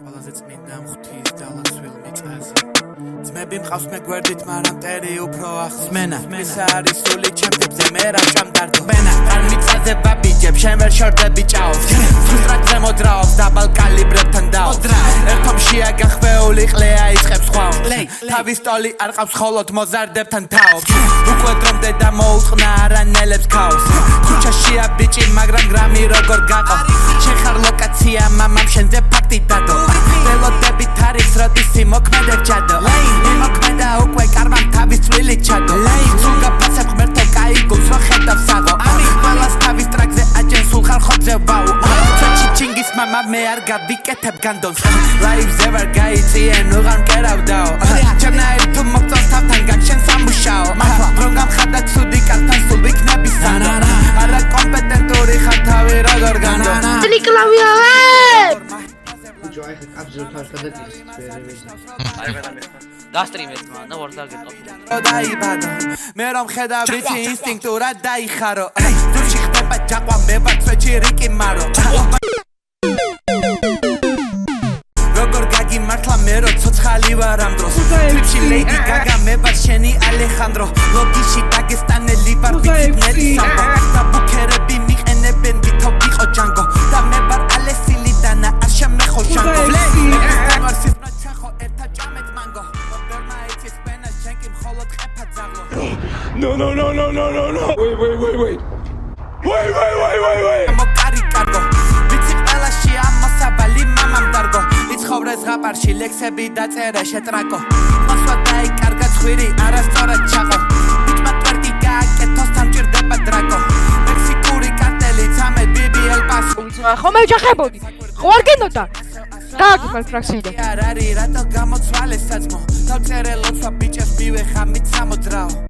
ყველაზე წმინდა ღვთის დალოცვილ მიწაზე ძმები მყავს მე გვერდით მაგრამ მტერი უფრო ახსმენა ეს არის სული ჩემებზე მე რა ჭამდარდო მენა არ მიწაზე ბაბიჯებ შენ ვერ შორდები ჭაობს სუსტრატზე მოძრაობს დაბალ კალიბრებთან დაობს ერთომში აგახვეული ყლეა იწყებს ხვაობს თავის ტოლი არ ყავს ხოლოდ მოზარდებთან თაობს უკვე დრომდე და მოუწყნა არანელებს ქაოს ქუჩაშია ბიჭი მაგრამ გრამი როგორ გაყო შენ ხარ ლოკაცია მამამ შენზე ფაქტი დადო ველოდებით არის როდის იმოქმედებ ჯადო იმოქმედა უკვე კარვამ თავის წვლილი ჩადო სულ გაფასებ ღმერთო კაი გულს რო ხედავ საღო ყველას თავის ტრაკზე აჯენ სულ ხარ ხოძე ვაუ ჩინგის მამა მე არ გავიკეთებ განდონს ლაივზე ვარ გაიწიენ უღარ მკერავდაო ჩემნაირ თუ მოგწონს თავთან გაგშენ სამუშაო რომ გამხარდა ცუდი კალთან სულ ვიქნები სანდო არა კომპეტენტური ხარ თავი როგორ განდო ნიკლავია Jo, I have absolute target გასტრიმეთ მან და ვარ დაგეყავ. დაიბადო მე რომ ხედავ ვიცი ინსტინქტურად დაიხარო ძუში ხდება ჯაყვა მე ვარ წვეჩი რიკი მარო როგორ გაგიმართლა მე რო ცოცხალი ვარ ამ დროს ტრიპში ლეიდი გაგა მე ვარ შენი ალეხანდრო ლოგიში დაგესტანელი ვარ ვიცი სამბო და ბუქერები მიყენებენ ვითო ვიყო ჯანგო და მე ვარ ალესილი დანა არ შემეხო ჟანგო No. Wait. მოკარი კარგო ვიცი ყველაში ამასაბალი მამამ დარგო იცხოვრეს ზღაპარში ლექსები დაწერე შეტრაკო მოსვა დაიკარგა ცხვირი არასწორად ჩაყო ბიჭმა კვერტი გააკეთო სამჭირდება დრაკო მექსიკური კარტელი ცამე BBL პასო ხომ ეჯახებოდი ხო არ გენოდა გააგიფალ ფრაქციიდან არ არის რატო გამოცვალე საძმო დავწერე ლოცვა ბიჭებს მივეხა მით სამოძრაო